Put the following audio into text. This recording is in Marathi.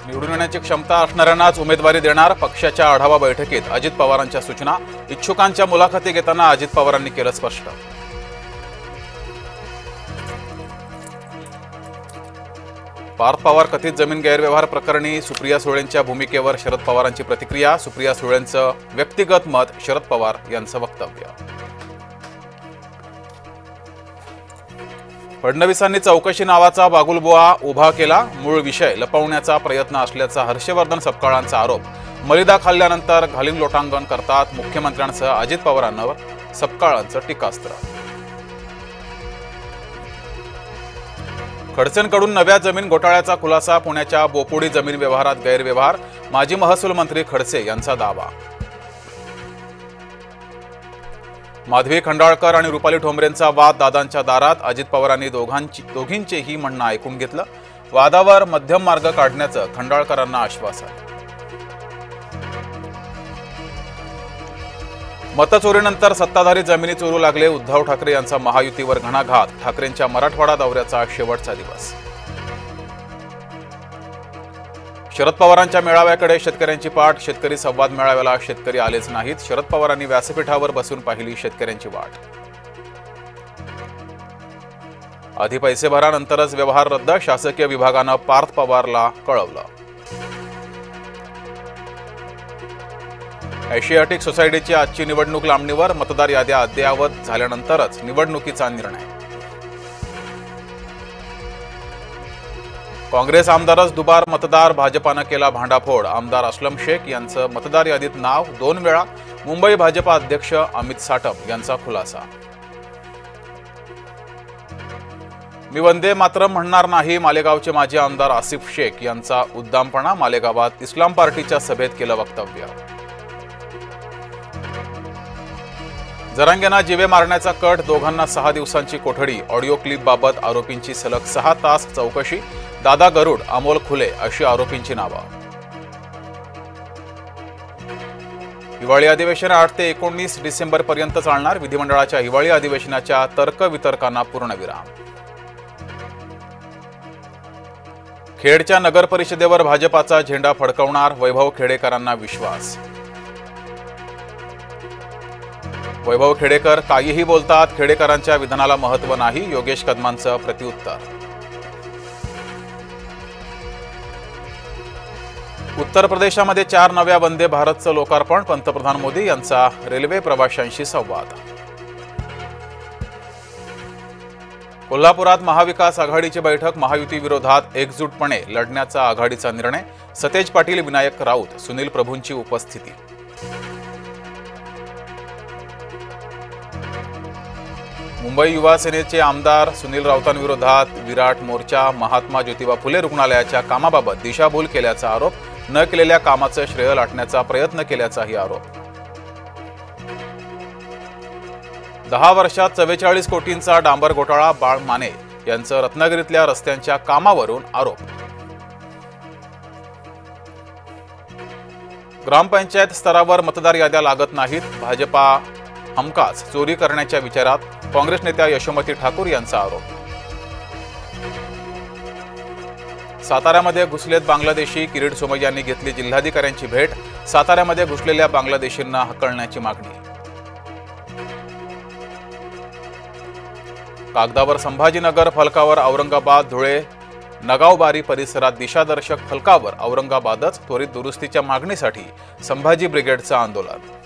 निवडून येण्याची क्षमता असणाऱ्यांनाच उमेदवारी देणार, पक्षाच्या आढावा बैठकीत अजित पवारांच्या सूचना। इच्छुकांच्या मुलाखती घेताना अजित पवारांनी केलं स्पष्ट। पार्थ पवार कथित जमीन गैरव्यवहार प्रकरणी सुप्रिया सुळेंच्या भूमिकेवर शरद पवारांची प्रतिक्रिया। सुप्रिया सुळेंचं व्यक्तिगत मत, शरद पवार यांचं वक्तव्य। फडणवीसांनी चौकशी नावाचा बागुलबुवा उभा केला, मूळ विषय लपवण्याचा प्रयत्न असल्याचा हर्षवर्धन सपकाळांचा आरोप। मलिदा खाल्ल्यानंतर घालीन लोटांगण करतात मुख्यमंत्र्यांसह अजित पवारांवर सपकाळांचं टीकास्त्र। खडसेंकडून नव्या जमीन घोटाळ्याचा खुलासा, पुण्याच्या बोपोडी जमीन व्यवहारात गैरव्यवहार, माजी महसूल मंत्री खडसे यांचा दावा। माधवी खंडाळकर आणि रुपाली ठोंबरेंचा वाद दादांच्या दारात, अजित पवारांनी दोघींचेही म्हणणं ऐकून घेतलं। वादावर मध्यम मार्ग काढण्याचं खंडाळकरांना आश्वासन। मतचोरीनंतर सत्ताधारी जमिनी चोरू लागले, उद्धव ठाकरे यांचा महायुतीवर घणाघात। ठाकरेंच्या मराठवाडा दौऱ्याचा शेवटचा दिवस। शरद पवारांच्या मेळाव्याकडे शेतकऱ्यांची पाठ, शेतकरी संवाद मेळाव्याला शेतकरी आलेच नाहीत। शरद पवारांनी व्यासपीठावर बसून पाहिली शेतकऱ्यांची वाट। आधी पैसे भरा नंतरच व्यवहार रद्द, शासकीय विभागानं पार्थ पवारला कळवलं। एशियाटिक सोसायटीची आजची निवडणूक लांबणीवर, मतदार याद्या अद्ययावत झाल्यानंतरच निवडणुकीचा निर्णय। काँग्रेस आमदारच दुबार मतदार, भाजपानं केला भांडाफोड। आमदार अस्लम शेख यांचं मतदार यादीत नाव 2 वेळा, मुंबई भाजपा अध्यक्ष अमित साटम यांचा खुलासा। मी वंदे मातरम म्हणणार नाही, मालेगावचे माजी आमदार आसिफ शेख यांचा उद्दामपणा। मालेगावात इस्लाम पार्टीच्या सभेत केलं वक्तव्य। जरांगेंना जीवे मारण्याचा कट, दोघांना 6 दिवसांची कोठडी। ऑडिओ क्लिप बाबत आरोपींची सलग 6 तास चौकशी। दादा गरुड, अमोल खुले अशी आरोपींची नावं। हिवाळी अधिवेशन 8 ते 19 डिसेंबर पर्यंत चालणार, विधिमंडळाच्या हिवाळी अधिवेशनाच्या तर्कवितर्कांना पूर्णविराम। खेडच्या नगर परिषदेवर भाजपाचा झेंडा फडकवणार, वैभव खेडेकरांना विश्वास। वैभव खेडेकर काहीही बोलतात, खेडेकरांच्या विधानाला महत्त्व नाही, योगेश कदमांचं प्रत्युत्तर। उत्तर प्रदेशामध्ये 4 नव्या वंदे भारतचं लोकार्पण, पंतप्रधान मोदी यांचा रेल्वे प्रवाशांशी संवाद। कोल्हापुरात महाविकास आघाडीची बैठक, महायुती विरोधात एकजूटपणे लढण्याचा आघाडीचा निर्णय। सतेज पाटील, विनायक राऊत, सुनील प्रभूंची उपस्थिती। मुंबई युवा सेनेचे आमदार सुनील राऊतांविरोधात विराट मोर्चा, महात्मा ज्योतिबा फुले रुग्णालयाच्या कामाबाबत दिशाभूल केल्याचा आरोप, न केलेल्या कामाचं श्रेय लाटण्याचा प्रयत्न केल्याचाही आरोप। 10 वर्षात 44 कोटींचा डांबर घोटाळा, बाळ माने यांचं रत्नागिरीतल्या रस्त्यांच्या कामावरून आरोप। ग्रामपंचायत स्तरावर मतदार याद्या लागत नाहीत, भाजपा हमखास चोरी करण्याच्या विचारात, काँग्रेस नेत्या यशोमती ठाकूर यांचा आरोप। साताऱ्यामध्ये घुसलेत बांगलादेशी, किरीट सोमय्यांनी घेतली जिल्हाधिकाऱ्यांची भेट। साताऱ्यामध्ये घुसलेल्या बांगलादेशींना हकलण्याची मागणी। कागदावर संभाजीनगर, फलकावर औरंगाबाद, धुळे नगावबारी परिसरात दिशादर्शक फलकावर औरंगाबादच, त्वरित दुरुस्तीच्या मागणीसाठी संभाजी ब्रिगेडचं आंदोलन।